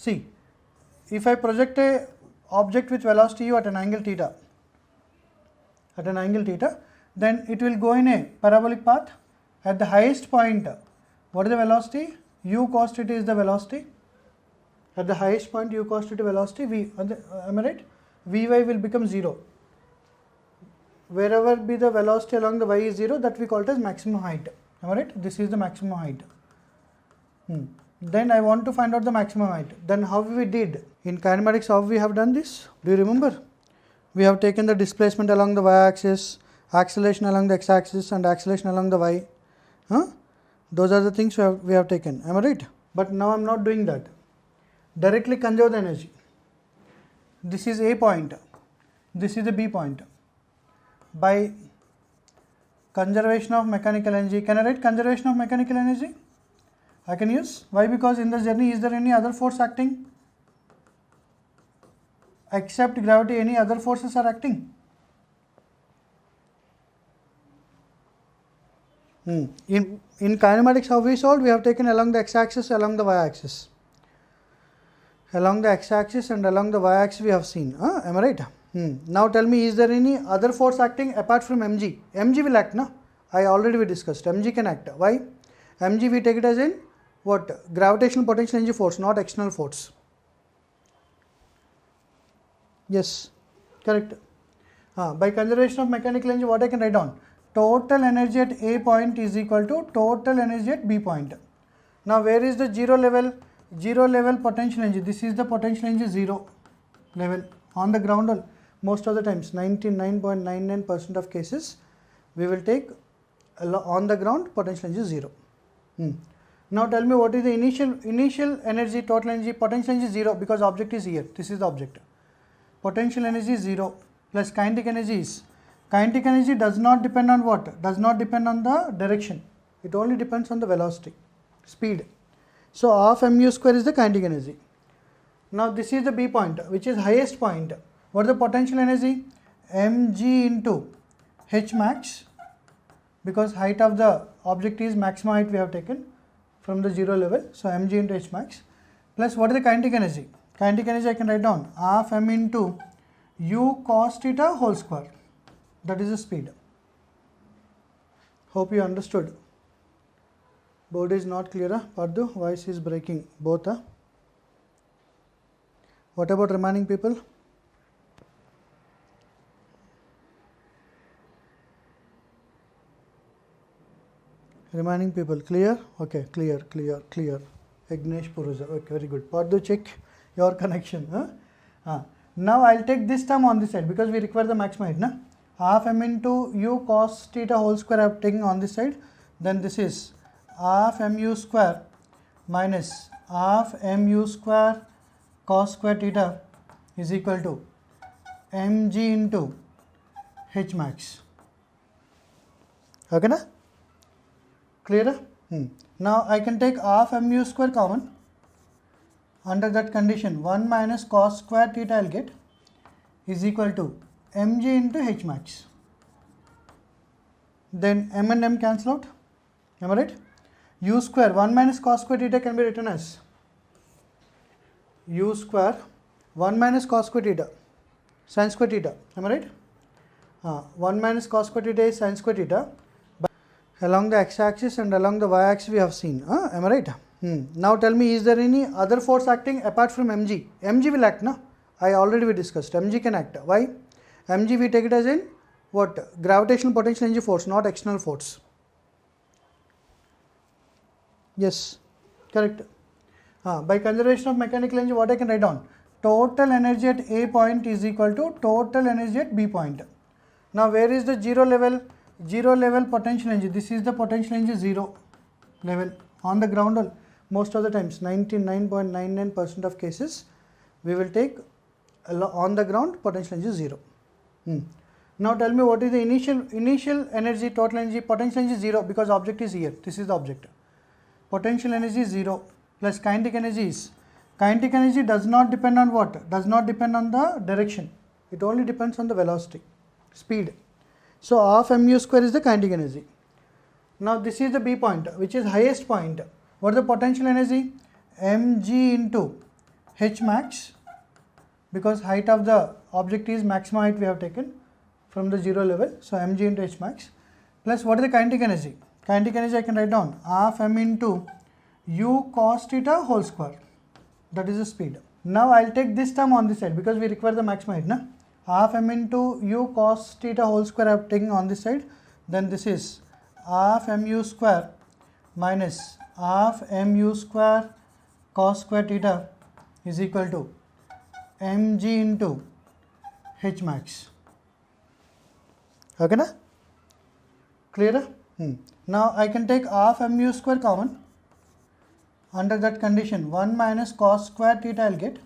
See, if I project a object with velocity u at an angle theta, then it will go in a parabolic path. At the highest point, what is the velocity? U cos theta is the velocity. At the highest point, u cos theta velocity, am I right? Vy will become 0. Wherever be the velocity along the y is 0, that we call it as maximum height. Am I right? This is the maximum height. Then I want to find out the maximum height. Then how we did? In kinematics, how we have done this? Do you remember? We have taken the displacement along the y-axis, acceleration along the x-axis and acceleration along the y. Those are the things we have taken. Am I right? But now I am not doing that. Directly conserve the energy. This is A point. This is the B point. By conservation of mechanical energy, can I write conservation of mechanical energy? I can use. Why? Because in the journey, is there any other force acting? Except gravity, any other forces are acting? In kinematics, how we solved? We have taken along the x-axis, along the y-axis. Along the x-axis and along the y-axis we have seen. Am I right? Now tell me, is there any other force acting apart from mg? Mg will act, no? I already we discussed. Mg can act. Why? Mg we take it as in what? Gravitational potential energy force, not external force. Yes, correct. By conservation of mechanical energy, what I can write down? Total energy at A point is equal to total energy at B point. Now where is the 0 level? 0 level potential energy. This is the potential energy 0 level on the ground. Most of the times, 99.99% of cases, we will take on the ground potential energy 0. Now tell me, what is the initial energy, total energy? Potential energy 0 because object is here. This is the object. Potential energy is 0 plus kinetic energy is. Kinetic energy does not depend on what? Does not depend on the direction. It only depends on the velocity, speed. So half mu square is the kinetic energy. Now this is the B point, which is highest point. What is the potential energy? Mg into h max, because height of the object is maximum height we have taken from the 0 level. So mg into h max plus what is the kinetic energy? Kinetic energy I can write down half m into u cos theta whole square. That is the speed. Hope you understood. Board is not clear. Pardu, voice is breaking. Both. What about remaining people? Remaining people clear? Okay, clear. Ignesh Puruza. Okay, very good. Pardu, check your connection. Now I'll take this term on this side because we require the maximum height. Na? Half m into u cos theta whole square I am taking on this side. Then this is half mu square minus half mu square cos square theta is equal to mg into h max. Okay, na? Clear? Now I can take half mu square common. Under that condition, 1 minus cos square theta I will get is equal to mg into h max. Then m and m cancel out. Am I right? U square 1 minus cos square theta can be written as u square 1 minus cos square theta sin square theta. Am I right? 1 minus cos square theta is sin square theta. Along the x-axis and along the y-axis we have seen. Am I right? Now tell me, is there any other force acting apart from mg? Mg will act, no? I already we discussed. Mg can act. Why? Mg we take it as in what? Gravitational potential energy force, not external force. Yes, correct. By conservation of mechanical energy, what I can write down? Total energy at A point is equal to total energy at B point. Now where is the 0 level? 0 level potential energy. This is the potential energy 0 level on the ground. Most of the times, 99.99% of cases, we will take on the ground potential energy 0. Now tell me, what is the initial energy, total energy? Potential energy 0 because object is here. This is the object. Potential energy is 0 plus kinetic energy is. Kinetic energy does not depend on what? Does not depend on the direction. It only depends on the velocity, speed. So half mu square is the kinetic energy. Now this is the B point, which is highest point. What is the potential energy? Mg into h max, because height of the object is maximum height we have taken from the 0 level, so mg into h max, plus what is the kinetic energy? Kinetic energy I can write down half m into u cos theta whole square, that is the speed. Now I'll take this term on this side because we require the maximum height, na? Half m into u cos theta whole square I am taking on this side, then this is half mu square minus half mu square cos square theta is equal to mg into h max. Okay, na? Clear? Now I can take half mu square common. Under that condition 1 minus cos square theta I'll get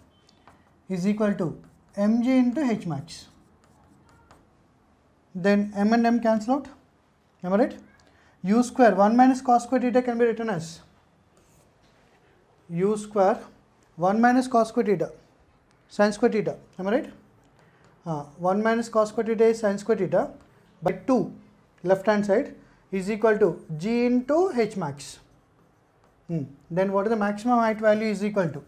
is equal to mg into h max. Then m and m cancel out. Am I right? U square 1 minus cos square theta can be written as u square 1 minus cos square theta sin square theta. Am I right? 1 minus cos square theta is sin square theta by 2 left hand side is equal to g into h max. Then what is the maximum height value is equal to?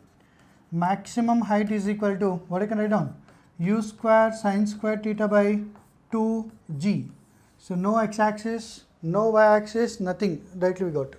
Maximum height is equal to, what I can write down? U square sin square theta by 2g. So no x axis, no y axis, nothing, directly we got.